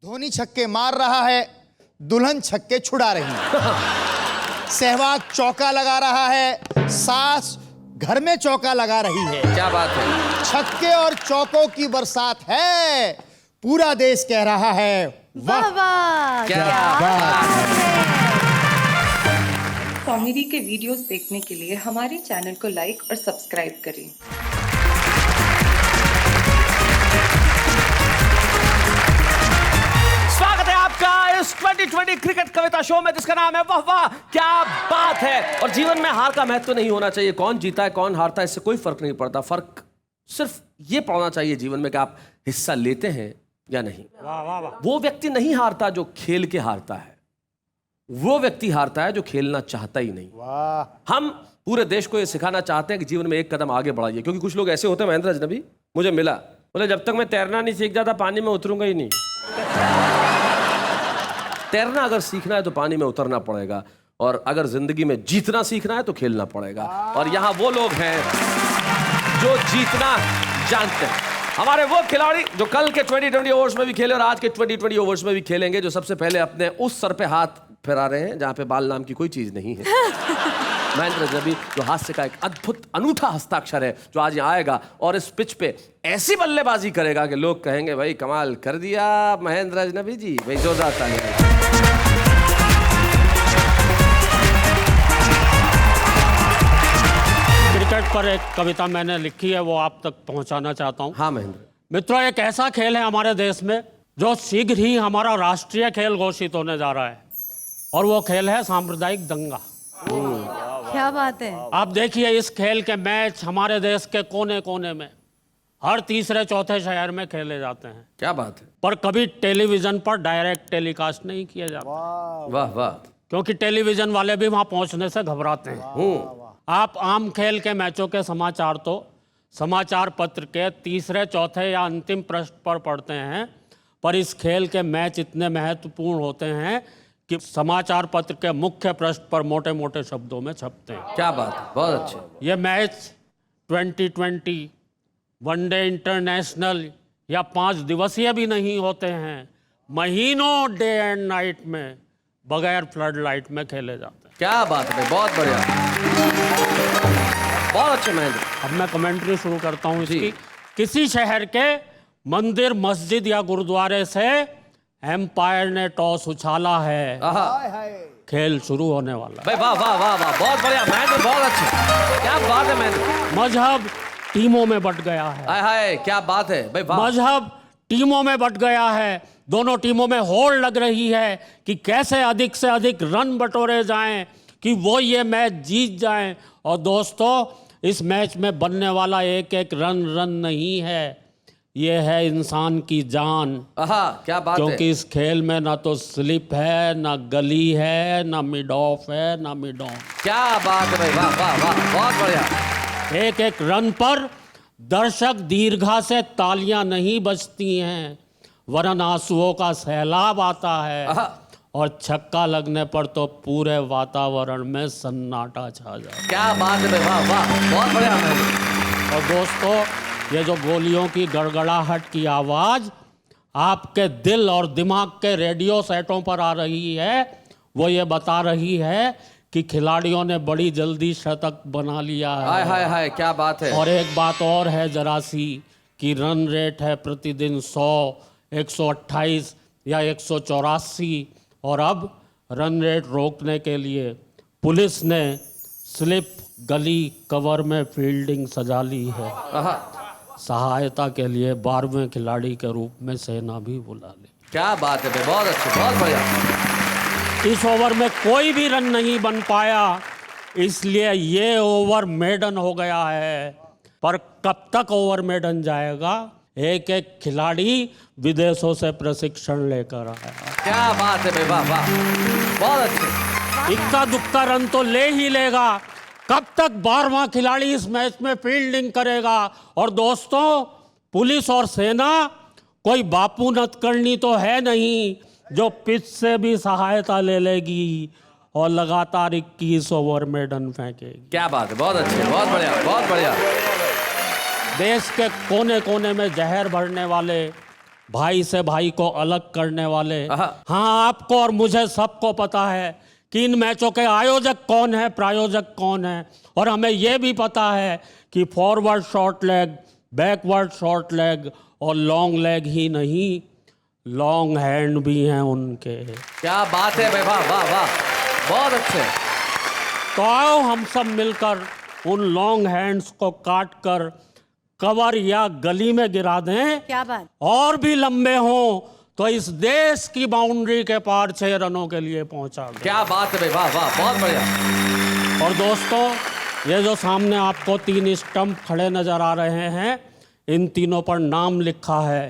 धोनी छक्के मार रहा है, दुल्हन छक्के छुड़ा रही है। सहवाग चौका लगा रहा है, सास घर में चौका लगा रही है। क्या बात है। छक्के और चौकों की बरसात है। पूरा देश कह रहा है वाह वाह। क्या बात है। कॉमेडी के वीडियोस देखने के लिए हमारे चैनल को लाइक और सब्सक्राइब करें। स्वागत है आपका इस 2020 क्रिकेट कविता शो में जिसका नाम है वाह वाह क्या बात है। और जीवन में हार का महत्व नहीं होना चाहिए। कौन जीता है कौन हारता है इससे कोई फर्क नहीं पड़ता। फर्क सिर्फ ये पड़ना चाहिए जीवन में कि आप हिस्सा लेते हैं या नहीं। वाह वाह वाह। वो व्यक्ति नहीं हारता जो खेल के हारता है, वो व्यक्ति हारता है जो खेलना चाहता ही नहीं। वाह। हम पूरे देश को ये सिखाना चाहते हैं कि जीवन में एक कदम आगे बढ़ाइए। क्योंकि कुछ लोग ऐसे होते हैं, महेंद्र अजनबी मुझे मिला, बोले जब तक मैं तैरना नहीं सीख जाता पानी में उतरूंगा ही नहीं। तैरना अगर सीखना है तो पानी में उतरना पड़ेगा, और अगर जिंदगी में जीतना सीखना है तो खेलना पड़ेगा। और यहाँ वो लोग हैं जो जीतना जानते हैं। हमारे वो खिलाड़ी जो कल के 2020 ओवर्स में भी खेले और आज के 2020 ओवर्स में भी खेलेंगे, जो सबसे पहले अपने उस सर पे हाथ फैला रहे हैं जहां पे बाल नाम की कोई चीज नहीं है। महेंद्र अजनबी जो हास्य का एक अद्भुत अनूठा हस्ताक्षर है, जो आज यहाँ आएगा और इस पिच पे ऐसी बल्लेबाजी करेगा कि लोग कहेंगे भाई कमाल कर दिया महेंद्र अजनबी जी। भाई जोरदार तालियां। क्रिकेट पर एक कविता मैंने लिखी है, वो आप तक पहुंचाना चाहता हूं। हाँ महेंद्र। मित्रों, एक ऐसा खेल है हमारे देश में जो शीघ्र ही हमारा राष्ट्रीय खेल घोषित होने जा रहा है, और वो खेल है सांप्रदायिक दंगा। क्या बात है। आप देखिए, इस खेल के मैच हमारे देश के कोने कोने में हर तीसरे चौथे शहर में खेले जाते हैं, क्या बात है। पर कभी टेलीविजन पर डायरेक्ट टेलीकास्ट नहीं किए जाते, वाह वाह। क्योंकि टेलीविजन वाले भी वहां पहुंचने से घबराते हैं। आप आम खेल के मैचों के समाचार तो समाचार पत्र के तीसरे चौथे या अंतिम पृष्ठ पर पढ़ते हैं, पर इस खेल के मैच इतने महत्वपूर्ण होते हैं कि समाचार पत्र के मुख्य पृष्ठ पर मोटे मोटे शब्दों में छपते हैं। क्या बात है, बहुत अच्छे। ये मैच 2020 वनडे इंटरनेशनल या 5 दिवसीय भी नहीं होते हैं, महीनों डे एंड नाइट में बगैर फ्लड लाइट में खेले जाते हैं। क्या बात है, बहुत बढ़िया, बहुत अच्छे महेंद्र। अब मैं कमेंट्री शुरू करता हूँ जी। इसकी। किसी शहर के मंदिर मस्जिद या गुरुद्वारे से एम्पायर ने टॉस उछाला है, खेल शुरू होने वाला है। भाई वाह वाह वाह वाह, बहुत बढ़िया महेंद्र, बहुत अच्छे। क्या बात है महेंद्र। मजहब टीमों में बट गया है। हाय हाय क्या बात है भाई, वाह। मजहब टीमों में बट गया है। दोनों टीमों में होड़ लग रही है कि कैसे अधिक से अधिक रन बटोरे जाएं कि वो ये मैच जीत जाएं। और दोस्तों, इस मैच में बनने वाला एक एक रन नहीं है, ये है इंसान की जान। क्या बात है। क्योंकि इस खेल में ना तो स्लिप है, ना गली है, ना मिड ऑफ है, ना मिड ऑन। क्या बात है भाई, वाह वाह वाह, बहुत बढ़िया। एक एक रन पर दर्शक दीर्घा से तालियां नहीं बजती हैं, वरन आंसुओं का सैलाब आता है। और छक्का लगने पर तो पूरे वातावरण में सन्नाटा छा जाता है। क्या बात है भाई, वाह वाह, बहुत बढ़िया महेंद्र। और दोस्तों, ये जो गोलियों की गड़गड़ाहट की आवाज़ आपके दिल और दिमाग के रेडियो सेटों पर आ रही है, वो ये बता रही है कि खिलाड़ियों ने बड़ी जल्दी शतक बना लिया है। हाय हाय हाय, क्या बात है। और एक बात और है जरा सी, कि रन रेट है प्रतिदिन 100, 128 या 184, और अब रन रेट रोकने के लिए पुलिस ने स्लिप गली कवर में फील्डिंग सजा ली है। सहायता के लिए 12वें खिलाड़ी के रूप में सेना भी बुला ली। क्या बात है भाई, बहुत अच्छे, बहुत बढ़िया। इस ओवर में कोई भी रन नहीं बन पाया, इसलिए ये ओवर मेडन हो गया है। पर कब तक ओवर मेडन जाएगा, एक एक खिलाड़ी विदेशों से प्रशिक्षण लेकर आया। क्या बात है भाई, वाह वाह, बहुत अच्छे। इक्का दुक्का रन तो ले ही लेगा, कब तक 12वां खिलाड़ी इस मैच में फील्डिंग करेगा। और दोस्तों, पुलिस और सेना कोई बापू नतकर्णी तो है नहीं जो पिच से भी सहायता ले लेगी और लगातार 21 ओवर मेडन फेंकेगी। क्या बात है, बहुत अच्छे, बहुत बढ़िया, बहुत बढ़िया। देश के कोने कोने में जहर भरने वाले भाई से भाई को अलग करने वाले। आहा। हाँ, आपको और मुझे सबको पता है कि इन मैचों के आयोजक कौन है, प्रायोजक कौन है, और हमें यह भी पता है कि forward short leg, backward short leg और लॉन्ग लेग ही नहीं, लॉन्ग हैंड भी हैं उनके। क्या बात है भाई, वाह वाह वाह, बहुत अच्छे। तो आओ हम सब मिलकर उन लॉन्ग हैंड्स को काट कर कवर या गली में गिरा दें। क्या बात। और भी लंबे हों तो इस देश की बाउंड्री के पार 6 रनों के लिए पहुंचा दें। क्या बात है भाई, वाह वाह, बहुत बढ़िया। और दोस्तों, ये जो सामने आपको 3 स्टंप खड़े नजर आ रहे हैं, इन तीनों पर नाम लिखा है।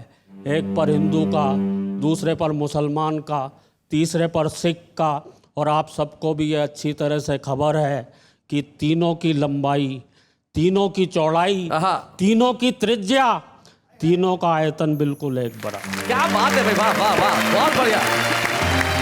एक पर हिंदू का, दूसरे पर मुसलमान का, तीसरे पर सिख का। और आप सबको भी ये अच्छी तरह से खबर है कि तीनों की लंबाई, तीनों की चौड़ाई, आहा। तीनों की त्रिज्या, तीनों का आयतन बिल्कुल एक बड़ा। क्या बात है भाई, वाह वाह वाह, बहुत बढ़िया,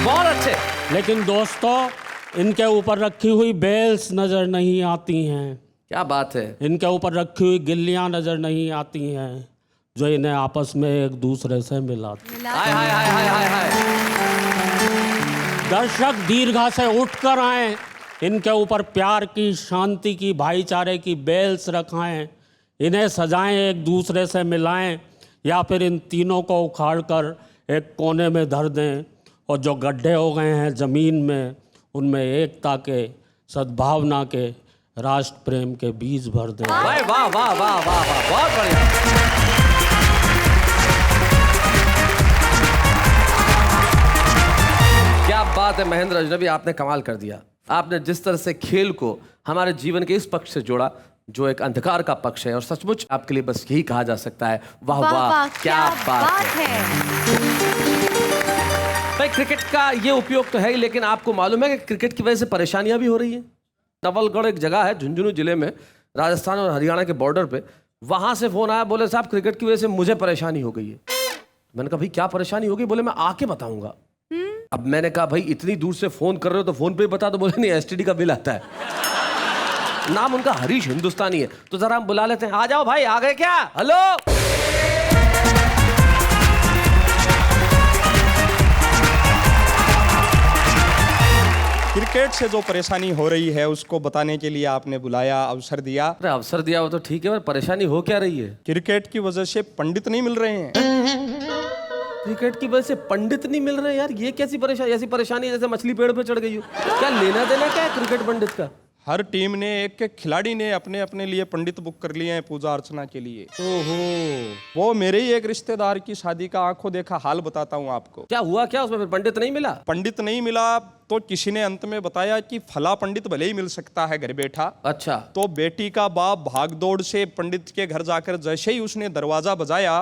बहुत अच्छे। लेकिन दोस्तों, इनके ऊपर रखी हुई बेल्स नजर नहीं आती हैं। क्या बात है। इनके ऊपर रखी हुई गिल्लियां नजर नहीं आती हैं जो इन्हें आपस में एक दूसरे से मिलाती। हाय हाय हाय हाय हाय हाय। दर्शक दीर्घा से उठकर आए, इनके ऊपर प्यार की, शांति की, भाईचारे की बेल्स रखाएं, इन्हें सजाएं, एक दूसरे से मिलाएं, या फिर इन तीनों को उखाड़कर एक कोने में धर दें और जो गड्ढे हो गए हैं ज़मीन में, उनमें एकता के, सद्भावना के, राष्ट्र प्रेम के बीज भर दें। भाई वाह वाह वाह वाह वाह, बहुत बढ़िया। क्या बात है महेंद्र अजनबी, आपने कमाल कर दिया। आपने जिस तरह से खेल को हमारे जीवन के इस पक्ष से जोड़ा जो एक अंधकार का पक्ष है, और सचमुच आपके लिए बस यही कहा जा सकता है, वाह वाह, क्या बात है। भाई क्रिकेट का ये उपयोग तो है ही, लेकिन आपको मालूम है कि क्रिकेट की वजह से परेशानियां भी हो रही हैं। नवलगढ़ एक जगह है झुंझुनू जिले में, राजस्थान और हरियाणा के बॉर्डर पे, वहां से फोन आया, बोले साहब क्रिकेट की वजह से मुझे परेशानी हो गई है। मैंने कहा भाई क्या परेशानी होगी? बोले मैं आके बताऊंगा। अब मैंने कहा भाई इतनी दूर से फोन कर रहे हो तो फोन पे ही बता दो। बोले नहीं, एसटीडी का बिल आता है। नाम उनका हरीश हिंदुस्तानी है, तो जरा हम बुला लेते हैं। आ जाओ भाई, आ गए क्या? हेलो। क्रिकेट से जो परेशानी हो रही है उसको बताने के लिए आपने बुलाया, अवसर दिया। अरे अवसर दिया हो तो ठीक है, पर परेशानी हो क्या रही है? क्रिकेट की वजह से पंडित नहीं मिल रहे हैं। क्रिकेट की वजह से पंडित नहीं मिल रहे यार, ये कैसी परेशानी? ऐसी परेशानी जैसे मछली पेड़ पे चढ़ गई हो। क्या लेना देना क्या है क्रिकेट पंडित का? हर टीम ने, एक एक खिलाड़ी ने अपने अपने लिए पंडित बुक कर लिए हैं पूजा अर्चना के लिए। ओहो। वो मेरे ही एक रिश्तेदार की शादी का आंखों देखा हाल बताता हूँ आपको। क्या हुआ क्या उसमें? फिर पंडित नहीं मिला? पंडित नहीं मिला तो किसी ने अंत में बताया कि फला पंडित भले ही मिल सकता है घर बैठा। अच्छा। तो बेटी का बाप भागदौड़ से पंडित के घर जाकर जैसे ही उसने दरवाजा बजाया,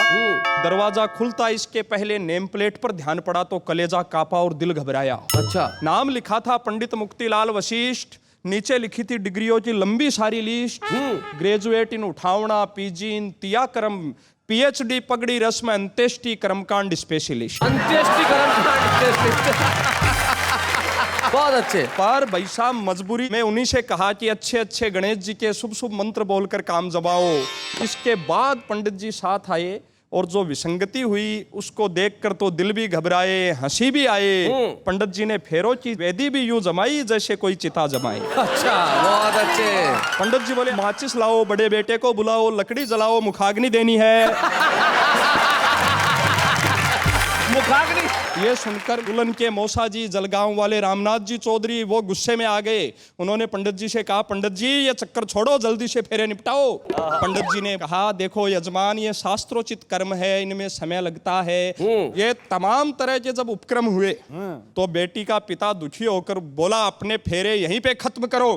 दरवाजा खुलता इसके पहले नेम प्लेट पर ध्यान पड़ा तो कलेजा कांपा और दिल घबराया। अच्छा। नाम लिखा था पंडित मुक्तिलाल वशिष्ठ, नीचे लिखी थी डिग्रियों की लंबी सारी लिस्ट। ग्रेजुएट इन उठावना, पीजी इन तियाकरम, पीएचडी पगड़ी रस्म, अंत्येष्टि कर्मकांड स्पेशलिस्ट। अंत्येष्टि कर्मकांड स्पेशलिस्ट। बहुत अच्छे। पर भाई साहब मजबूरी में उन्हीं से कहा कि अच्छे अच्छे गणेश जी के शुभ शुभ मंत्र बोलकर काम जमाओ। इसके बाद पंडित जी साथ आए और जो विसंगति हुई उसको देखकर तो दिल भी घबराए, हंसी भी आए। पंडित जी ने फेरों की वेदी भी यूं जमाई जैसे कोई चिता जमाई। अच्छा, बहुत अच्छे। पंडित जी बोले माचिस लाओ, बड़े बेटे को बुलाओ, लकड़ी जलाओ, मुखाग्नि देनी है। मुखाग्नि। ये सुनकर दुल्हन के मौसा जी, जलगांव वाले रामनाथ जी चौधरी, वो गुस्से में आ गए। उन्होंने पंडित जी से कहा, पंडित जी ये चक्कर छोड़ो, जल्दी से फेरे निपटाओ। पंडित जी ने कहा, देखो यजमान, ये शास्त्रोचित कर्म है, इनमें समय लगता है। ये तमाम तरह के जब उपक्रम हुए तो बेटी का पिता दुखी होकर बोला, अपने फेरे यहीं पे खत्म करो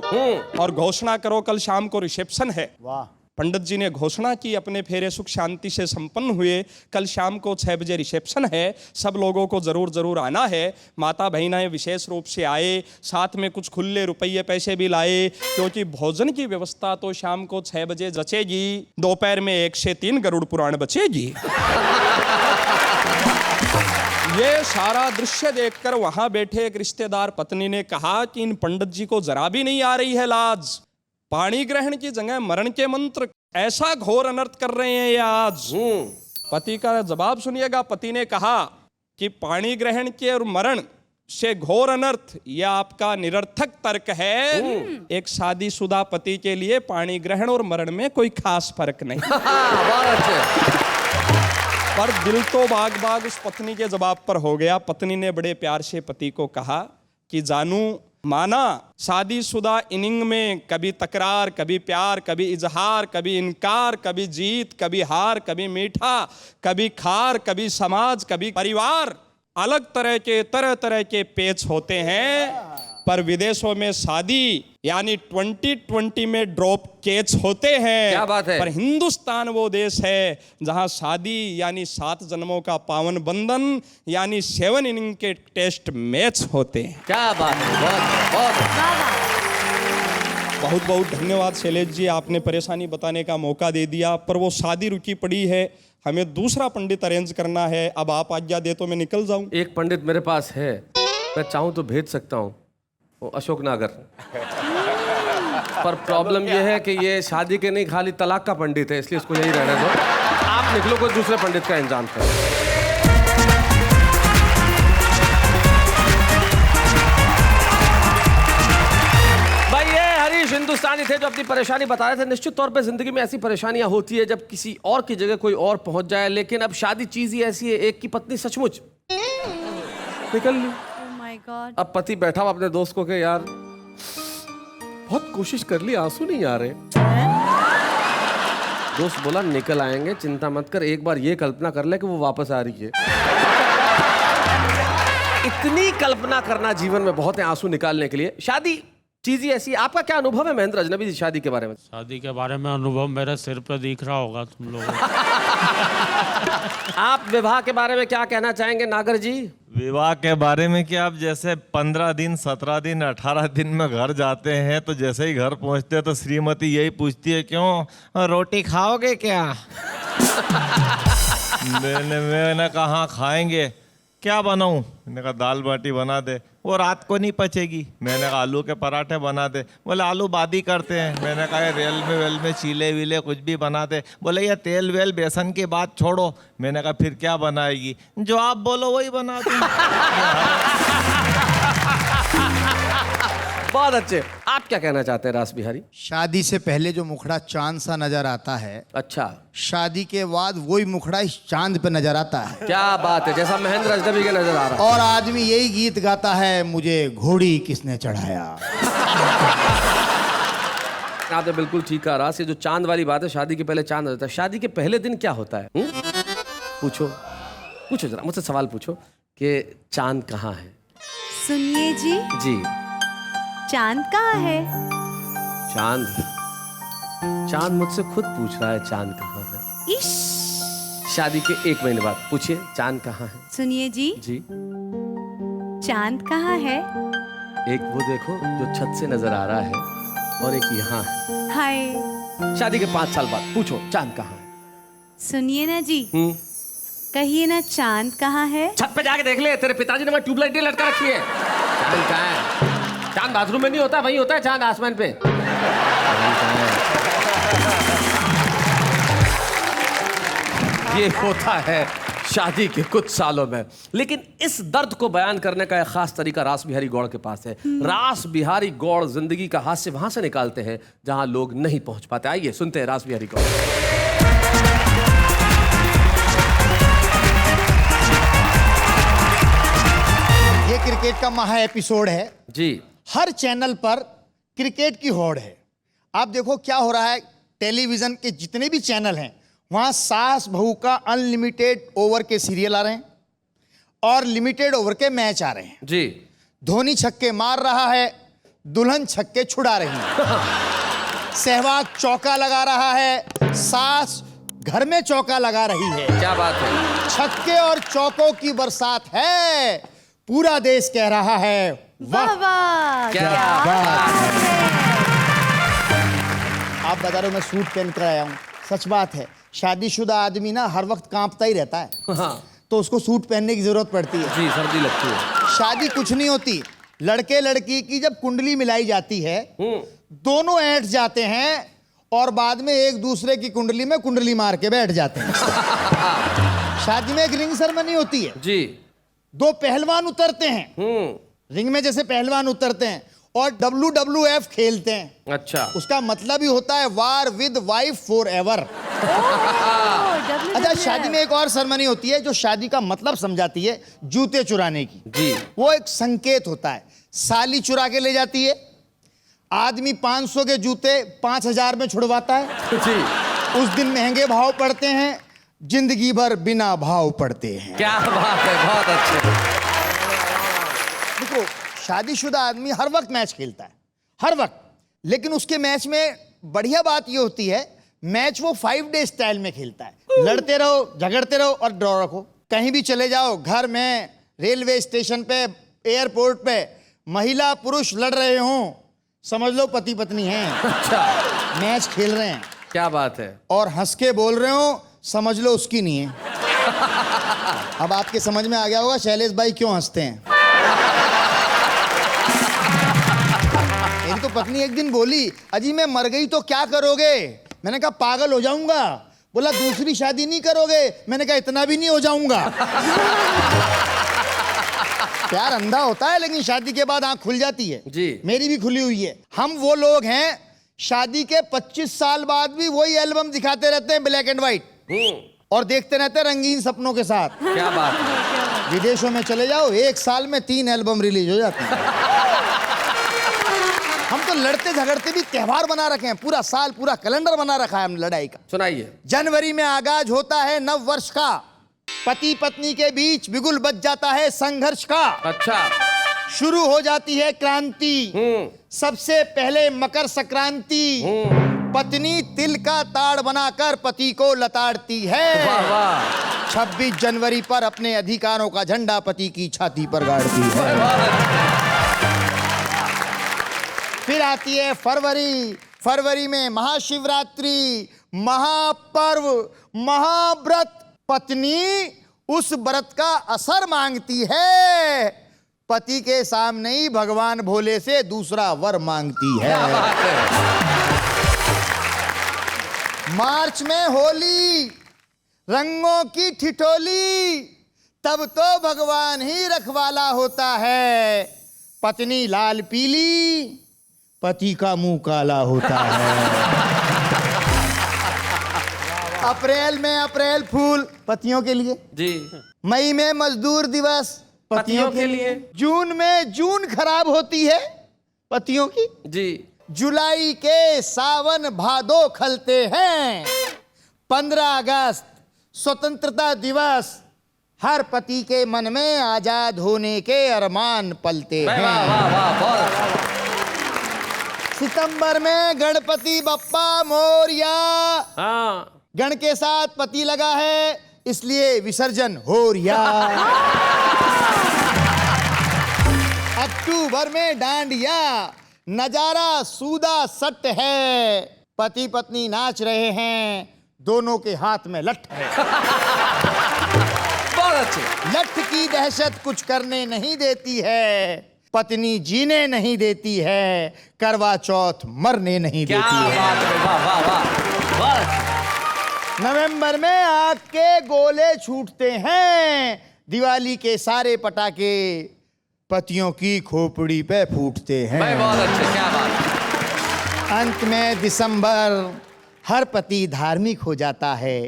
और घोषणा करो कल शाम को रिसेप्शन है। वाह। पंडित जी ने घोषणा की, अपने फेरे सुख शांति से संपन्न हुए। कल शाम को 6 बजे रिसेप्शन है, सब लोगों को जरूर जरूर आना है। माता बहनाएं विशेष रूप से आए, साथ में कुछ खुले रुपये पैसे भी लाए, क्योंकि भोजन की व्यवस्था तो शाम को 6 बजे जचेगी, दोपहर में 1 से 3 गरुड़ पुराण बचेगी। ये सारा दृश्य देखकर वहां बैठे एक रिश्तेदार पत्नी ने कहा कि इन पंडित जी को जरा भी नहीं आ रही है लाज। पानी ग्रहण की जगह मरण के मंत्र, ऐसा घोर अनर्थ कर रहे हैं ये आज। पति का जवाब सुनिएगा। पति ने कहा कि पाणी ग्रहण के और मरण से घोर अनर्थ, यह आपका निरर्थक तर्क है। एक शादीशुदा पति के लिए पाणी ग्रहण और मरण में कोई खास फर्क नहीं। बहुत अच्छे। पर दिल तो बाग बाग उस पत्नी के जवाब पर हो गया। पत्नी ने बड़े प्यार से पति को कहा कि जानू, माना शादीशुदा इनिंग में कभी तकरार, कभी प्यार, कभी इजहार, कभी इनकार, कभी जीत, कभी हार, कभी मीठा, कभी खार, कभी समाज, कभी परिवार, अलग तरह तरह के पेच होते हैं। पर विदेशों में शादी यानी 2020 में ड्रॉप कैच होते हैं। क्या बात है। पर हिंदुस्तान वो देश है जहां शादी यानी 7 जन्मों का पावन बंधन यानी 7 इनिंग के टेस्ट मैच होते हैं। क्या बात है, बहुत बहुत। वाह वाह। बहुत बहुत धन्यवाद शैलेश जी, आपने परेशानी बताने का मौका दे दिया। पर वो शादी रुकी पड़ी है, हमें दूसरा पंडित अरेंज करना है। अब आप आज्ञा दे तो मैं निकल जाऊं। एक पंडित मेरे पास है, मैं चाहूँ तो भेज सकता हूँ, वो अशोक नागर। पर प्रॉब्लम ये है कि ये शादी के नहीं खाली तलाक का पंडित है, इसलिए उसको यही रहने दो। आप निकलो, कोई दूसरे पंडित का इंतजाम करो। भाई ये हरीश हिंदुस्तानी थे जो अपनी परेशानी बता रहे थे। निश्चित तौर पे जिंदगी में ऐसी परेशानियां होती है जब किसी और की जगह कोई और पहुंच जाए, लेकिन अब शादी चीज ही ऐसी है, एक की पत्नी सचमुच निकल ली। Oh my God. अब पति बैठा हुआ अपने दोस्त को के यार बहुत कोशिश कर ली, आंसू नहीं आ रहे। दोस्त बोला निकल आएंगे, चिंता मत कर, एक बार ये कल्पना कर ले कि वो वापस आ रही है। इतनी कल्पना करना जीवन में बहुत है आंसू निकालने के लिए। शादी चीज ही ऐसी। आपका क्या अनुभव है महेंद्र अजनबी जी शादी के बारे में? शादी के बारे में अनुभव मेरे सिर पे दिख रहा होगा तुम लोगों को। आप विवाह के बारे में क्या कहना चाहेंगे नागर जी? विवाह के बारे में कि आप जैसे 15 दिन 17 दिन 18 दिन में घर जाते हैं तो जैसे ही घर पहुंचते हैं तो श्रीमती यही पूछती है क्यों रोटी खाओगे क्या? मैंने कहा खाएंगे, क्या बनाऊं? मैंने कहा दाल बाटी बना दे। वो रात को नहीं पचेगी। मैंने कहा आलू के पराठे बना दे। बोले आलू बादी करते हैं। मैंने कहा रेल में चीले वीले कुछ भी बना दे। बोले ये तेल वेल बेसन की बात छोड़ो। मैंने कहा फिर क्या बनाएगी? जो आप बोलो वही बना दूं। बहुत अच्छे। आप क्या कहना चाहते हैं रास बिहारी? शादी से पहले जो मुखड़ा चांद सा नजर आता है, अच्छा, शादी के बाद वही मुखड़ा इस चांद पे नजर आता है। क्या बात है, जैसा महेंद्र अजनबी के नजर आ रहा है। और आदमी यही गीत गाता है, मुझे घोड़ी किसने चढ़ाया। आपने बिल्कुल ठीक कहा रास। ये जो चांद वाली बात है, शादी के पहले चांद होता है। शादी के पहले दिन क्या होता है? पूछो पूछो जरा मुझसे सवाल पूछो कि चांद कहाँ है? सुनिए जी, जी, चांद कहाँ है? चांद चांद मुझसे खुद पूछ रहा है चांद कहाँ है। इश। शादी के 1 महीने बाद पूछिए चांद कहाँ है। सुनिए जी, जी, चांद कहाँ है? एक वो देखो जो छत से नजर आ रहा है और एक यहाँ है। हाय। शादी के 5 साल बाद पूछो चांद कहाँ है। सुनिए ना जी, कहिए ना चांद कहाँ है? छत पे जाके देख ले, तेरे पिताजी ने वहाँ ट्यूबलाइट नहीं लटका रखी है। चांद कहाँ है? चांद बाथरूम में नहीं होता, वहीं होता है चांद आसमान पे। ये होता है शादी के कुछ सालों में। लेकिन इस दर्द को बयान करने का एक खास तरीका रास बिहारी गौड़ के पास है। रास बिहारी गौड़ जिंदगी का हास्य वहां से निकालते हैं जहां लोग नहीं पहुंच पाते। आइए सुनते हैं रास बिहारी गौड़। ये क्रिकेट का महा एपिसोड है जी। हर चैनल पर क्रिकेट की होड़ है। आप देखो क्या हो रहा है, टेलीविजन के जितने भी चैनल हैं वहां सास बहू का अनलिमिटेड ओवर के सीरियल आ रहे हैं और लिमिटेड ओवर के मैच आ रहे हैं। जी। धोनी छक्के मार रहा है, दुल्हन छक्के छुड़ा रही है। सहवाग चौका लगा रहा है, सास घर में चौका लगा रही है। क्या बात है। छक्के और चौकों की बरसात है, पूरा देश कह रहा है वाह वाह। क्या बात है। आप बता रहे हो मैं सूट पहन कर आया हूं, सच बात है। शादीशुदा आदमी ना हर वक्त कांपता ही रहता है, हाँ। तो उसको सूट पहनने की जरूरत पड़ती है। जी, सर्दी लगती है। शादी कुछ नहीं होती, लड़के लड़की की जब कुंडली मिलाई जाती है दोनों ऐंठ जाते हैं और बाद में एक दूसरे की कुंडली में कुंडली मार के बैठ जाते हैं। शादी में एक रिंग सेरेमनी होती है, जी। दो पहलवान उतरते हैं रिंग में, जैसे पहलवान उतरते हैं और WWF खेलते हैं। अच्छा। उसका मतलब ही होता है वार विद वाइफ फॉर एवर। अच्छा, शादी में एक और सेरेमनी होती है जो शादी का मतलब समझाती है, जूते चुराने की। जी। वो एक संकेत होता है। साली चुरा के ले जाती है, आदमी 500 के जूते 5000 में छुड़वाता है। जी। उस दिन महंगे भाव पड़ते हैं, जिंदगी भर बिना भाव पड़ते हैं। क्या बात है, बहुत अच्छे। देखो, शादीशुदा आदमी हर वक्त मैच खेलता है, हर वक्त, लेकिन उसके मैच में बढ़िया बात ये होती है, मैच वो 5 डे स्टाइल में खेलता है। लड़ते रहो, झगड़ते रहो और ड्रॉ रखो। कहीं भी चले जाओ, घर में, रेलवे स्टेशन पे, एयरपोर्ट पे, महिला पुरुष लड़ रहे हों, समझ लो पति पत्नी हैं। अच्छा। मैच खेल रहे हैं। क्या बात है। और हंस के बोल रहे हो, समझ लो उसकी नहीं है। अब आपके समझ में आ गया होगा शैलेश भाई क्यों हंसते हैं। मेरी तो पत्नी एक दिन बोली, अजी मैं मर गई तो क्या करोगे? मैंने कहा पागल हो जाऊंगा। बोला दूसरी शादी नहीं करोगे? मैंने कहा इतना भी नहीं हो जाऊंगा। प्यार अंधा होता है लेकिन शादी के बाद आंख खुल जाती है। जी। मेरी भी खुली हुई है। हम वो लोग हैं, शादी के 25 साल बाद भी वही एल्बम दिखाते रहते हैं ब्लैक एंड व्हाइट, और देखते रहते हैं रंगीन सपनों के साथ। क्या बात है। विदेशों में चले जाओ, एक साल में 3 एल्बम रिलीज हो जाते हैं। हम तो लड़ते झगड़ते भी त्योहार बना रखे हैं, पूरा साल, पूरा कैलेंडर बना रखा है हमने लड़ाई का। सुनाइए। जनवरी में आगाज होता है नव वर्ष का, पति पत्नी के बीच बिगुल बज जाता है संघर्ष का। अच्छा। शुरू हो जाती है क्रांति, सबसे पहले मकर संक्रांति। पत्नी तिल का ताड़ बनाकर पति को लताड़ती है। वाह वाह। 26 जनवरी पर अपने अधिकारों का झंडा पति की छाती पर गाड़ती है। फिर आती है फरवरी। फरवरी में महाशिवरात्रि, महापर्व, महाव्रत। पत्नी उस व्रत का असर मांगती है, पति के सामने ही भगवान भोले से दूसरा वर मांगती है। मार्च में होली, रंगों की ठिठोली, तब तो भगवान ही रखवाला होता है। पत्नी लाल पीली, पति का मुंह काला होता है। अप्रैल में अप्रैल फूल, पतियों के लिए। जी। मई में मजदूर दिवस, पतियों के लिए। जून में जून खराब होती है, पतियों की। जी। जुलाई के सावन भादो खलते हैं। 15 अगस्त स्वतंत्रता दिवस, हर पति के मन में आजाद होने के अरमान पलते हैं। वाह वाह वाह, बहुत। सितंबर में गणपति बप्पा मोरया, हाँ। गण के साथ पति लगा है इसलिए विसर्जन हो रिया। अक्टूबर में डांडिया, नजारा सूदा सट है। पति पत्नी नाच रहे हैं, दोनों के हाथ में लठ है। बहुत अच्छे। लठ की दहशत कुछ करने नहीं देती है, पत्नी जीने नहीं देती है, करवा चौथ मरने नहीं क्या देती है। बात है, वाह वाह वाह, वाह। नवंबर में आग के गोले छूटते हैं, दिवाली के सारे पटाखे पतियों की खोपड़ी पे फूटते हैं। भाई बहुत अच्छे, क्या बात। अंत में दिसंबर, हर पति धार्मिक हो जाता है,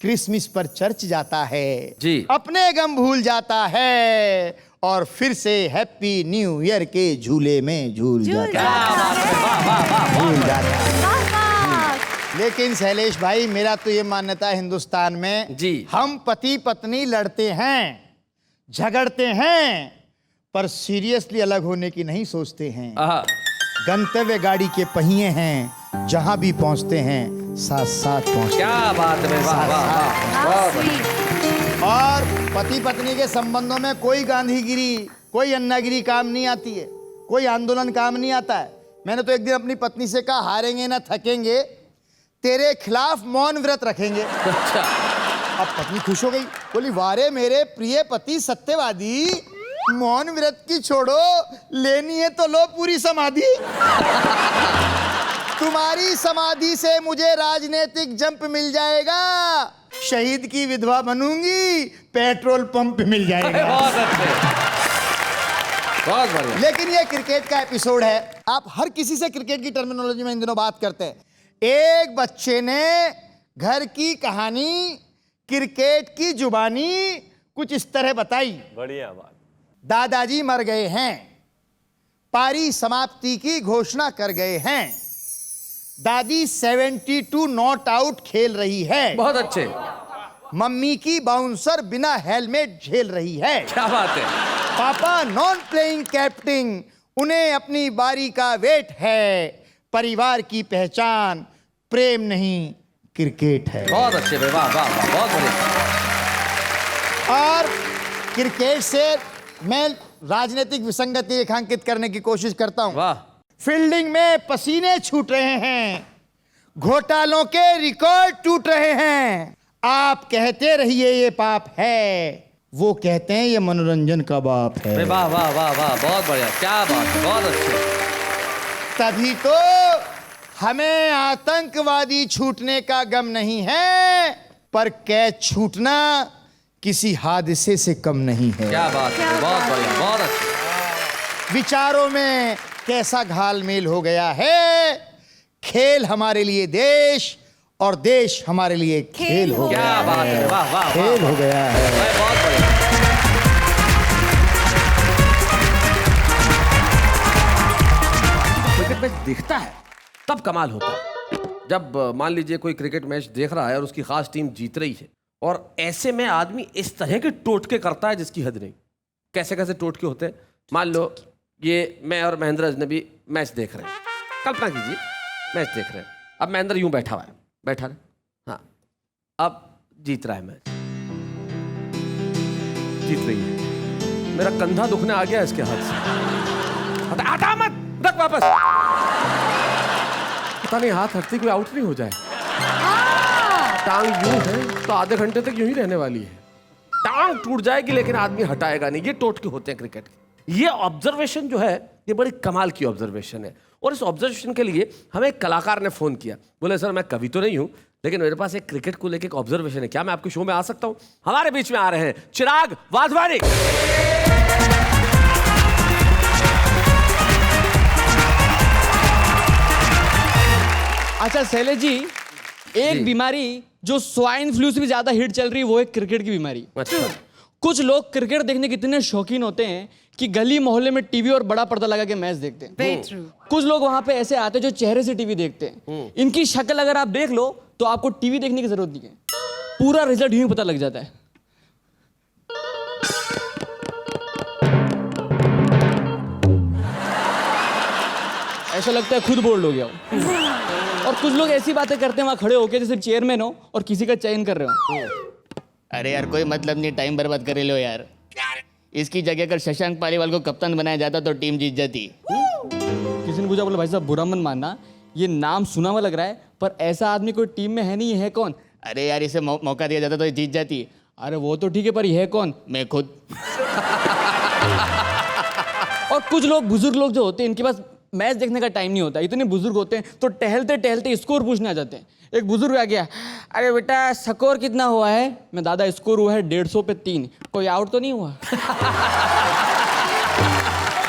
क्रिसमस पर चर्च जाता है जी। अपने गम भूल जाता है और फिर से हैप्पी न्यू ईयर के झूले में झूल जाता है। भूल जाता है। लेकिन शैलेश भाई, मेरा तो ये मान्यता है हिंदुस्तान में जी, हम पति पत्नी लड़ते हैं, झगड़ते हैं, पर सीरियसली अलग होने की नहीं सोचते हैं। गंतव्य गाड़ी के पहिए हैं, जहां भी पहुंचते हैं साथ साथ पहुंचते हैं। क्या बात है, वाह वाह वाह। और पति पत्नी के संबंधों में कोई गांधीगिरी, कोई अन्नागिरी काम नहीं आती है, कोई आंदोलन काम नहीं आता है। मैंने तो एक दिन अपनी पत्नी से कहा, हारेंगे ना थकेंगे, तेरे खिलाफ मौन व्रत रखेंगे। अच्छा। अब पत्नी खुश हो गई, बोली वारे मेरे प्रिय पति सत्यवादी, मौन व्रत की छोड़ो, लेनी है तो लो पूरी समाधि। तुम्हारी समाधि से मुझे राजनीतिक जंप मिल जाएगा, शहीद की विधवा बनूंगी, पेट्रोल पंप मिल जाएगा। बहुत अच्छे, बहुत बढ़िया। लेकिन ये क्रिकेट का एपिसोड है, आप हर किसी से क्रिकेट की टर्मिनोलॉजी में इन दिनों बात करते हैं। एक बच्चे ने घर की कहानी क्रिकेट की जुबानी कुछ इस तरह बताई। बढ़िया बात। दादाजी मर गए हैं, पारी समाप्ति की घोषणा कर गए हैं, दादी 72 नॉट आउट खेल रही है, बहुत अच्छे, मम्मी की बाउंसर बिना हेलमेट झेल रही है, क्या बात है। पापा नॉन प्लेइंग कैप्टन, उन्हें अपनी बारी का वेट है, परिवार की पहचान प्रेम नहीं क्रिकेट है। बहुत अच्छे भाई, वाह वाह वाह, बहुत बढ़िया। और क्रिकेट से मैं राजनीतिक विसंगति रेखांकित करने की कोशिश करता हूं। वाह। फील्डिंग में पसीने छूट रहे हैं, घोटालों के रिकॉर्ड टूट रहे हैं, आप कहते रहिए ये पाप है, वो कहते हैं ये मनोरंजन का बाप है। अरे वाह वाह वाह वाह, बहुत बढ़िया, क्या बात है, बहुत अच्छे। तभी तो हमें आतंकवादी छूटने का गम नहीं है, पर कैच छूटना किसी हादसे से कम नहीं है। क्या बात है, बहुत बढ़िया, बहुत अच्छे। विचारों में कैसा घालमेल हो गया है, खेल हमारे लिए देश और देश हमारे लिए खेल हो गया क्या बात है। है, वाह वाह, खेल हो गया है। बहुत बढ़िया। क्रिकेट मैच दिखता है तब कमाल होता है, जब मान लीजिए कोई क्रिकेट मैच देख रहा है और उसकी खास टीम जीत रही है, और ऐसे में आदमी इस तरह के टोटके करता है जिसकी हद नहीं। कैसे कैसे टोटके होते हैं, मान लो ये मैं और महेंद्र अजनबी मैच देख रहे हैं, कल्पना कीजिए मैच देख रहे हैं। अब महेंद्र यूं बैठा हुआ है, बैठा है, हाँ, अब जीत रहा है मैच, जीत रही है, मेरा कंधा दुखने आ गया इसके हाथ से, हटा मत, रख वापस, पता नहीं हाथ हटते कोई आउट नहीं हो जाए। टांग यूं है तो आधे घंटे तक यूं ही रहने वाली है, टांग टूट जाएगी लेकिन आदमी हटाएगा नहीं। ये टोटके होते हैं क्रिकेट के। ये ऑब्जर्वेशन जो है ये बड़ी कमाल की ऑब्जर्वेशन है, और इस ऑब्जर्वेशन के लिए हमें एक कलाकार ने फोन किया, बोले सर मैं कवि तो नहीं हूं लेकिन मेरे पास एक क्रिकेट को लेकर एक ऑब्जर्वेशन है, क्या मैं आपके शो में आ सकता हूं? हमारे बीच में आ रहे हैं चिराग वाधवानी। अच्छा शैलेश जी, एक बीमारी जो स्वाइन फ्लू से भी ज्यादा हिट चल रही है वो है क्रिकेट की बीमारी। अच्छा। कुछ लोग क्रिकेट देखने के इतने शौकीन होते हैं कि गली मोहल्ले में टीवी और बड़ा पर्दा लगा के मैच देखते हैं। Very true. कुछ लोग वहां पे ऐसे आते हैं जो चेहरे से टीवी देखते हैं, इनकी शक्ल अगर आप देख लो तो आपको टीवी देखने की जरूरत नहीं है, पूरा रिजल्ट यूं पता लग जाता है। ऐसा लगता है खुद बोल्ड हो गया हो। और कुछ लोग ऐसी बातें करते हैं वहां खड़े होके जैसे चेयरमैन हो और किसी का चयन कर रहे हो। अरे यार कोई मतलब नहीं, टाइम बर्बाद कर लो यार। इसकी जगह अगर शशांक पालीवाल को कप्तान बनाया जाता तो टीम जीत जाती। किसी ने पूछा, बोला भाई साहब बुरा मत मानना, ये नाम सुना हुआ लग रहा है पर ऐसा आदमी कोई टीम में है नहीं, है कौन? अरे यार इसे मौका दिया जाता तो ये जीत जाती। अरे वो तो ठीक है पर यह है कौन? मैं खुद। और कुछ लोग बुजुर्ग लोग जो होते हैं इनके पास मैच देखने का टाइम नहीं होता, इतने बुजुर्ग होते हैं तो टहलते टहलते स्कोर पूछने आ जाते हैं। एक बुजुर्ग आ गया, अरे बेटा स्कोर कितना हुआ है? मैं दादा स्कोर हुआ है 150 पे 3, कोई आउट तो नहीं हुआ?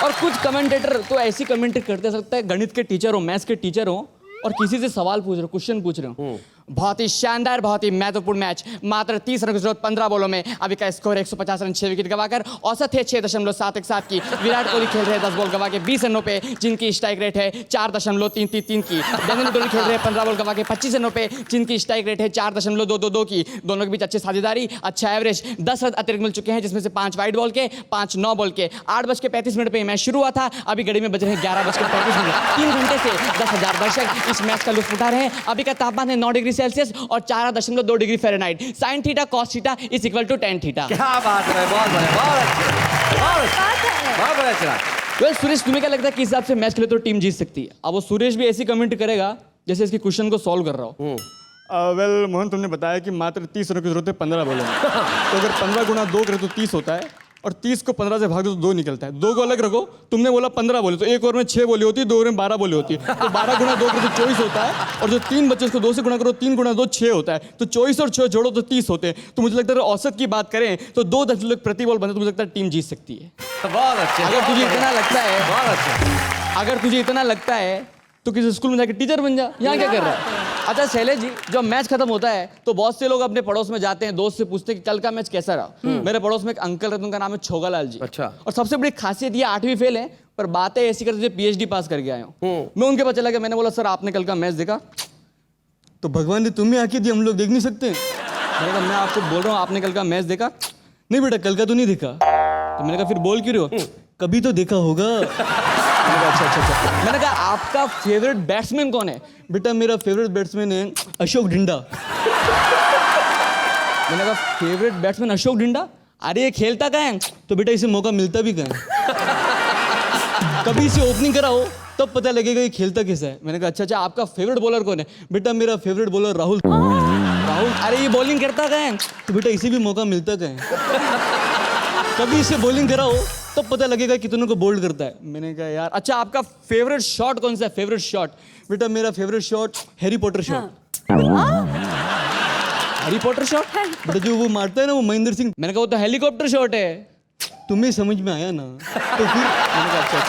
और कुछ कमेंटेटर तो ऐसी कमेंट्री करते सकता है गणित के टीचर हो, मैथ्स के टीचर हो और किसी से सवाल पूछ रहे हो, क्वेश्चन पूछ रहे हो, बहुत ही शानदार बहुत ही महत्वपूर्ण मैच, मात्र 30 रन की जरूरत 15 बॉलों में, अभी का स्कोर 150 रन 6 विकेट गवाकर औसत है 6.717 की। विराट कोहली खेल रहे हैं 10 बॉल गवा के 20 रनों पे जिनकी स्ट्राइक रेट है 4.333 की। देवेंद्र धोनी खेल रहे हैं 15 बॉल गवा के 25 रनों पे जिनकी स्ट्राइक रेट है 4.222 की। दोनों के बीच अच्छी साझेदारी, अच्छा एवरेज, 10 रन अतिरिक्त मिल चुके हैं जिसमें से 5 वाइड बॉल के 5 9 बॉल के। 8:35 पे मैच शुरू हुआ था, अभी घड़ी में बज रहे हैं 11:35। 3 घंटे से 10,000 दर्शक इस मैच का लुत्फ उठा रहे हैं। अभी का तापमान है 9 डिग्री सेल्सियस और 4.2 degree Fahrenheit. sin theta cos theta is equal to tan theta. क्या बात है, बहुत बढ़िया, बहुत अच्छे, बहुत बढ़िया चिराग। वेल सुरेश, तुम्हें क्या लगता है किस हिसाब से मैच खेले तो टीम जीत सकती है? अब वो सुरेश भी ऐसी कमेंट करेगा जैसे इसके क्वेश्चन को सॉल्व कर रहा हो। वेल मोहन, तुमने बताया कि मात्र 30 रनों की जरूरत है 15 बॉलों में, तो अगर 15 गुणा 2 करें तो 30 होता है, और 30 को 15 से भाग दो तो 2 निकलता है। 2 को अलग रखो, तुमने बोला 15 बोले तो 1 ओवर में 6 बोली होती है, 2 ओवर में 12 बोली होती है, तो 12 गुना 2 करो तो 24 होता है, और जो 3 बच्चे उसको 2 से गुणा करो, 3 गुना 2 6 होता है, तो 24 और 6 जोड़ो तो 30 होते हैं। तो मुझे लगता है औसत की बात करें तो 2 दशमलव प्रति बॉल बनते तो मुझे लगता है टीम जीत सकती है। बहुत अच्छे, अगर तुझे इतना लगता है, बहुत अच्छे। अगर तुझे इतना लगता है तो किसी स्कूल में जाके टीचर बन जा। यहाँ क्या कर रहा है? अच्छा शैलेश जी, जब मैच खत्म होता है तो बहुत से लोग अपने पड़ोस में जाते हैं, दोस्त से पूछते हैं कि कल का मैच कैसा रहा। मेरे पड़ोस में एक अंकल रहते हैं, उनका नाम है छोगालाल जी। अच्छा। और सबसे बड़ी खासियत ये 8वीं फेल है, पर बातें ऐसी करते PhD पास करके आए हूँ। मैं उनके पास चला गया, मैंने बोला सर आपने कल का मैच देखा? तो भगवान ने तुम्हें आके दी, हम लोग देख नहीं सकते। मैंने कहा मैं आपको बोल रहा हूँ आपने कल का मैच देखा? नहीं बेटा कल का तो नहीं देखा। तो मैंने कहा फिर बोल क्यों रहे हो? कभी तो देखा होगा। अच्छा। मैंने कहा आपका फेवरेट बैट्समैन कौन है? बेटा मेरा फेवरेट बैट्समैन है अशोक ढिंडा। मैंने कहा फेवरेट बैट्समैन अशोक ढिंडा? अरे ये खेलता कहाँ है? तो बेटा इसे मौका मिलता भी कहाँ है? कभी इसे ओपनिंग कराओ तब पता लगेगा ये खेलता कैसा है। मैंने कहा अच्छा आपका फेवरेट बॉलर कौन है? बेटा मेरा फेवरेट बॉलर राहुल। राहुल अरे ये बॉलिंग करता कहाँ है? तो बेटा इसे भी मौका मिलता कहाँ है? कभी इसे बॉलिंग कराओ तब पता लगेगा कितनों को बोल्ड करता है। मैंने कहा यार अच्छा आपका फेवरेट शॉट कौन सा है? Favourite shot? बेटा मेरा favourite shot Harry Potter shot. Harry Potter shot? बेटा जो वो मारता है ना वो महेंद्र सिंह। मैंने कहा वो तो हेलीकॉप्टर शॉट है। तुम्हें समझ में आया ना? तो फिर मैंने कहा अच्छा।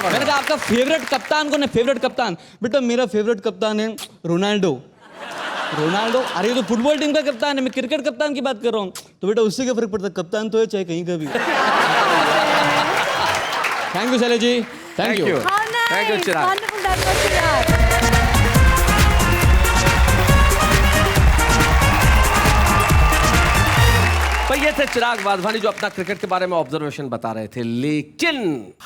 मैंने कहा आपका फेवरेट कप्तान कौन है? फेवरेट कप्तान? बेटा मेरा फेवरेट कप्तान है रोनाल्डो। रोनाल्डो? अरे ये तो फुटबॉल टीम का कप्तान है, मैं क्रिकेट कप्तान की बात कर रहा हूँ। तो बेटा उससे क्या फर्क पड़ता है? कप्तान तो है चाहे कहीं का भी। Thank you Shailesh ji, thank you. Thank you, Chirag. Wonderful, that was Chirag. पर ये थे चिराग वाधवानी जो अपना क्रिकेट के बारे में ऑब्जर्वेशन बता रहे थे, लेकिन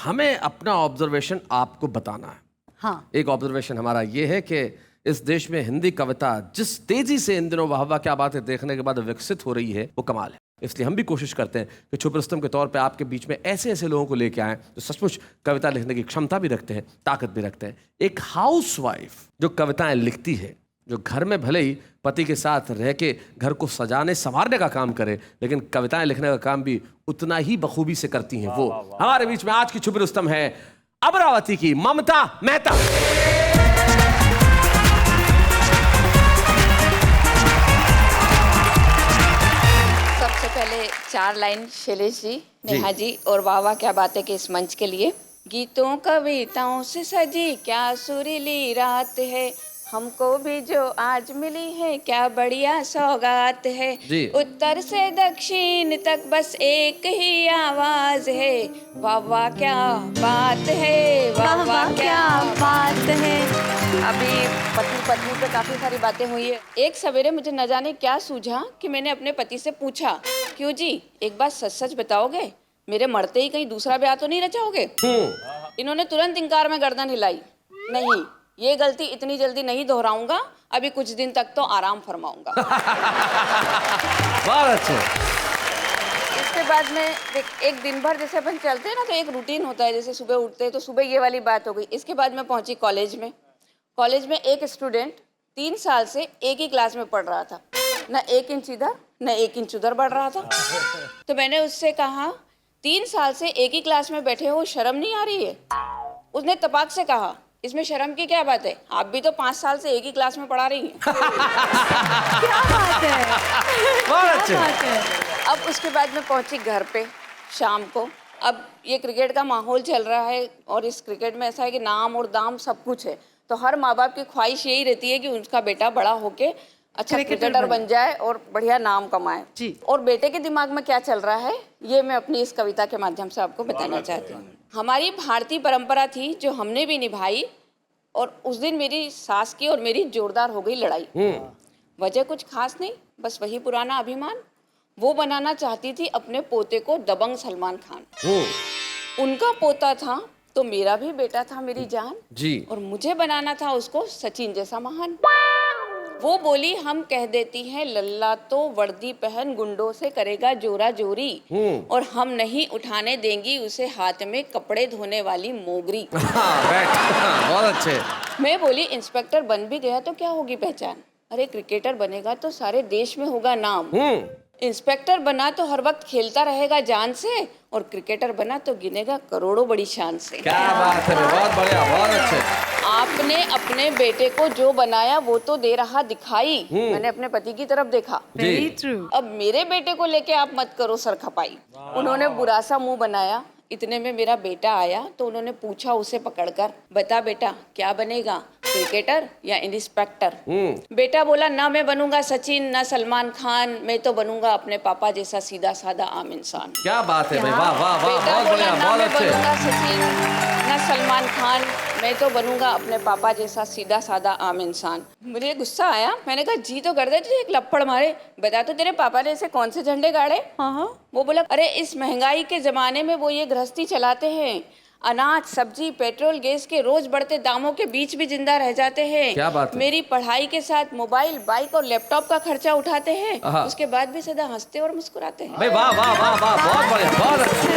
हमें अपना ऑब्जर्वेशन आपको बताना है। हाँ। एक ऑब्जर्वेशन हमारा ये है कि इस देश में हिंदी कविता जिस तेजी से इन दिनों वाह वाह क्या बातें देखने के बाद विकसित हो रही है वो कमाल है। इसलिए हम भी कोशिश करते हैं कि छुप रुस्तम के तौर पे आपके बीच में ऐसे ऐसे लोगों को लेके आएं जो सचमुच कविता लिखने की क्षमता भी रखते हैं, ताकत भी रखते हैं। एक हाउसवाइफ जो कविताएं लिखती है, जो घर में भले ही पति के साथ रह के घर को सजाने संवारने का काम करे, लेकिन कविताएं लिखने का काम भी उतना ही बखूबी से करती हैं, वो हमारे बीच में आज की छुप रुस्तम है अमरावती की ममता मेहता। सबसे पहले 4 लाइन शैलेश जी, नेहा जी और वाह वाह क्या बातें के इस मंच के लिए। गीतों कविताओं से सजी क्या सुरीली रात है, हमको भी जो आज मिली है क्या बढ़िया सौगात है। उत्तर से दक्षिण तक बस एक ही आवाज है, वाह वाह क्या बात है, वाह वाह क्या बात है। अभी पति पत्नी पे काफी सारी बातें हुई है। एक सवेरे मुझे न जाने क्या सूझा कि मैंने अपने पति से पूछा, क्यों जी एक बात सच सच बताओगे, मेरे मरते ही कहीं दूसरा ब्याह तो नहीं रचाओगे? इन्होंने तुरंत इंकार में गर्दन हिलाई, नहीं ये गलती इतनी जल्दी नहीं दोहराऊंगा, अभी कुछ दिन तक तो आराम फरमाऊंगा। बहुत अच्छे। इसके बाद में एक दिन भर जैसे अपन चलते हैं ना तो एक रूटीन होता है, जैसे सुबह उठते हैं तो सुबह ये वाली बात हो गई। इसके बाद मैं पहुंची कॉलेज में। कॉलेज में एक स्टूडेंट 3 साल से एक ही क्लास में पढ़ रहा था, न 1 इंच इधर न 1 इंच उधर बढ़ रहा था। तो मैंने उससे कहा 3 साल से एक ही क्लास में बैठे हो, शर्म नहीं आ रही है? उसने तपाक से कहा इसमें शर्म की क्या बात है, आप भी तो 5 साल से एक ही क्लास में पढ़ा रही हैं। क्या बात है, बहुत अच्छे। क्या बात है। अब उसके बाद मैं पहुंची घर पे शाम को। अब ये क्रिकेट का माहौल चल रहा है और इस क्रिकेट में ऐसा है कि नाम और दाम सब कुछ है, तो हर माँ बाप की ख्वाहिश यही रहती है कि उनका बेटा बड़ा होके अच्छा क्रिकेटर बन जाए और बढ़िया नाम कमाए जी। और बेटे के दिमाग में क्या चल रहा है ये मैं अपनी इस कविता के माध्यम से आपको बताना चाहती हूँ। हमारी भारतीय परंपरा थी जो हमने भी निभाई, और उस दिन मेरी सास की और मेरी जोरदार हो गई लड़ाई। वजह कुछ खास नहीं, बस वही पुराना अभिमान। वो बनाना चाहती थी अपने पोते को दबंग सलमान खान। उनका पोता था तो मेरा भी बेटा था मेरी जान जी, और मुझे बनाना था उसको सचिन जैसा महान। वो बोली हम कह देती हैं लल्ला तो वर्दी पहन गुंडों से करेगा जोरा जोरी, और हम नहीं उठाने देंगी उसे हाथ में कपड़े धोने वाली मोगरी। बहुत अच्छे। मैं बोली इंस्पेक्टर बन भी गया तो क्या होगी पहचान, अरे क्रिकेटर बनेगा तो सारे देश में होगा नाम। इंस्पेक्टर बना तो हर वक्त खेलता रहेगा जान से, और क्रिकेटर बना तो गिनेगा करोड़ों बड़ी शान से। क्या बात है, बहुत बढ़िया, बहुत अच्छे। आपने अपने बेटे को जो बनाया वो तो दे रहा दिखाई, मैंने अपने पति की तरफ देखा। Very true. अब मेरे बेटे को लेके आप मत करो सर खपाई। उन्होंने बुरा सा मुंह बनाया, इतने में मेरा बेटा आया तो उन्होंने पूछा उसे पकड़कर, बता बेटा क्या बनेगा, क्रिकेटर या इंस्पेक्टर? बेटा बोला, ना मैं बनूंगा सचिन ना सलमान खान, मैं तो बनूंगा अपने पापा जैसा सीधा साधा आम इंसान। क्या बात है भाई, वाह वाह वाह, बेटा बहुत बोला, बढ़िया, ना बहुत मैं अच्छे। बनूंगा सचिन ना सलमान खान, मैं तो बनूंगा अपने पापा जैसा सीधा साधा आम इंसान। मुझे गुस्सा आया, मैंने कहा जी तो कर दे तुझे एक लपड़ मारे, बता तो तेरे पापा ने ऐसे कौन से झंडे गाड़े? वो बोला, अरे इस महंगाई के जमाने में वो ये गृहस्थी चलाते हैं, अनाज सब्जी पेट्रोल गैस के रोज बढ़ते दामों के बीच भी जिंदा रह जाते हैं। क्या बात है? मेरी पढ़ाई के साथ मोबाइल बाइक और लैपटॉप का खर्चा उठाते हैं, उसके बाद भी सदा हंसते और मुस्कुराते हैं। भाई वाह वाह वाह वाह, बहुत बढ़िया, बहुत अच्छे,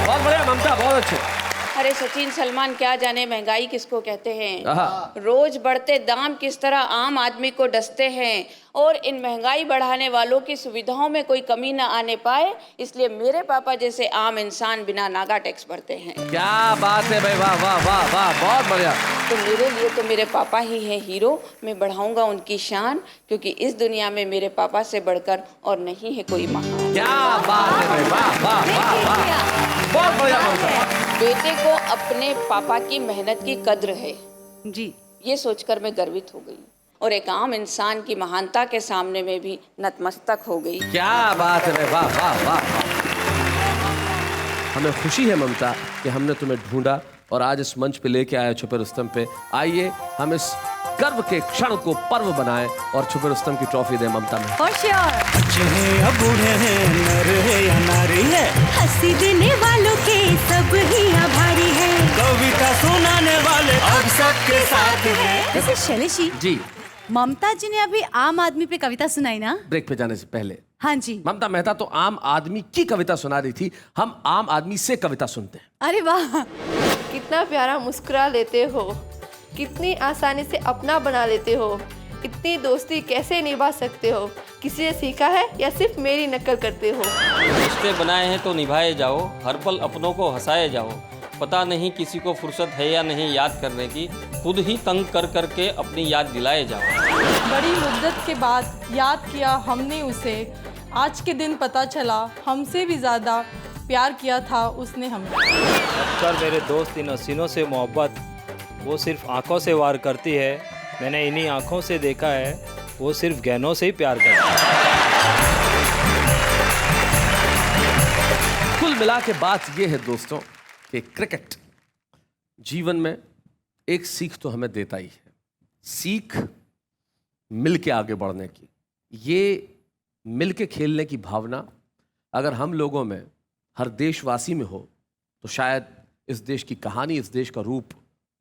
बहुत बढ़िया ममता, बहुत अच्छे। अरे सचिन सलमान क्या जाने महंगाई किसको कहते हैं, आहा। रोज बढ़ते दाम किस तरह आम आदमी को डसते हैं, और इन महंगाई बढ़ाने वालों की सुविधाओं में कोई कमी न आने पाए, इसलिए मेरे पापा जैसे आम इंसान बिना नागा टैक्स भरते हैं। क्या बात है भाई, वाह वाह वाह वाह, बहुत बढ़िया। तो मेरे लिए तो मेरे पापा ही हैं हीरो, मैं बढ़ाऊंगा उनकी शान, क्योंकि इस दुनिया में मेरे पापा से बढ़कर और नहीं है कोई महान। क्या बात है भाई, वाह वाह वाह वाह, बहुत बढ़िया ममता। बेटे को अपने पापा की मेहनत की कद्र है जी, ये सोचकर मैं गर्वित हो गई, और एक आम इंसान की महानता के सामने में भी नतमस्तक हो गई। क्या बात है भाई, वाह वाह वाह। हमें खुशी है ममता कि हमने तुम्हें ढूंढा और आज इस मंच पे लेके आए छुपे रुस्तम पे। आइए हम इस गर्व के क्षण को पर्व बनाएं और छुपे रुस्तम की ट्रॉफी दें ममता में। For sure. बच्चे हैं या बूढ़े हैं, नर है या नारी है, हंसी देने वालों के सब ही आभारी है, कविता सुनाने वाले अब सबके साथ हैं। वैसे शैलेशी जी, ममता जी ने अभी आम आदमी पे कविता सुनाई ना? ब्रेक पे जाने से पहले हाँ जी। ममता मेहता तो आम आदमी की कविता सुना रही थी, हम आम आदमी से कविता सुनते हैं। अरे वाह, कितना प्यारा मुस्कुरा लेते हो, कितनी आसानी से अपना बना लेते हो, इतनी दोस्ती कैसे निभा सकते हो, किसी से सीखा है या सिर्फ मेरी नकल करते हो? रिश्ते बनाए हैं तो निभाए जाओ, हर पल अपनों को हंसाए जाओ, पता नहीं किसी को फुर्सत है या नहीं याद करने की, खुद ही तंग कर करके अपनी याद दिलाए जाओ। बड़ी मुद्दत के बाद याद किया हमने उसे, आज के दिन पता चला हमसे भी ज़्यादा प्यार किया था उसने हमें। अक्सर मेरे दोस्त इन हसीनों से मोहब्बत वो सिर्फ आंखों से वार करती है, मैंने इन्हीं आंखों से देखा है वो सिर्फ गहनों से ही प्यार करती है। कुल मिला के बात यह है दोस्तों कि क्रिकेट जीवन में एक सीख तो हमें देता ही है, सीख मिल के आगे बढ़ने की। ये मिल के खेलने की भावना अगर हम लोगों में, हर देशवासी में हो तो शायद इस देश की कहानी, इस देश का रूप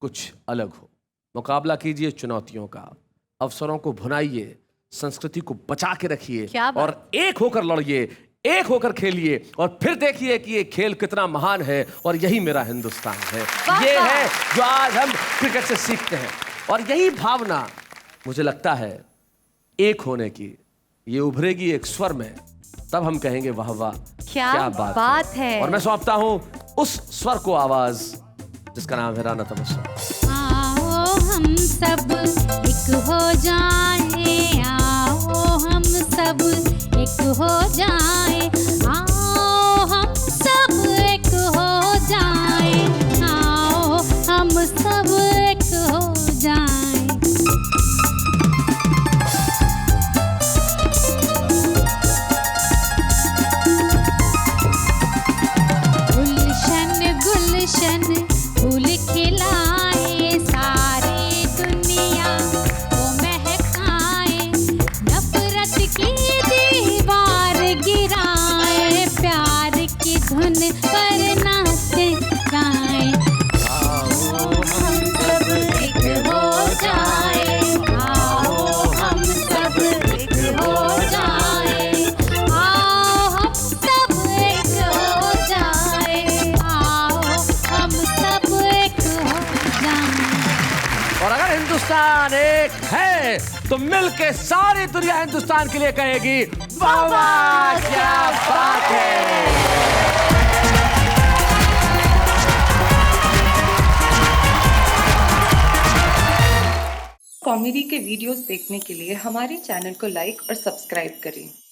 कुछ अलग हो। मुकाबला कीजिए चुनौतियों का, अवसरों को भुनाइए, संस्कृति को बचा के रखिए और एक होकर लड़िए, एक होकर खेलिए और फिर देखिए कि ये खेल कितना महान है और यही मेरा हिंदुस्तान है। ये है जो आज हम क्रिकेट से सीखते हैं और यही भावना मुझे लगता है एक होने की, ये उभरेगी एक स्वर में, तब हम कहेंगे वाह वाह क्या बात है। और मैं सौंपता हूं उस स्वर को आवाज जिसका नाम है राना तबस्सुम। आओ हम सब एक हो जाएं, आओ हम सब एक हो जाएं, आओ हम सब एक हो जाएं, आओ हम सब एक हो जाएं। गुलशन गुलशन फूल खिलाए, सारी दुनिया को महकाए, नफरत की दीवार गिराए, प्यार की धुन पर नाचते गाएं। आओ हम सब एक हो जाए, आओ हम सब एक हो जाए, आओ हम सब एक हो जाए, आओ हम सब एक हो जाए। और अगर हिंदुस्तान एक है तो मिलके सारी दुनिया हिंदुस्तान के लिए कहेगी शाबाश, क्या बात है। कॉमेडी के वीडियोस देखने के लिए हमारे चैनल को लाइक और सब्सक्राइब करें।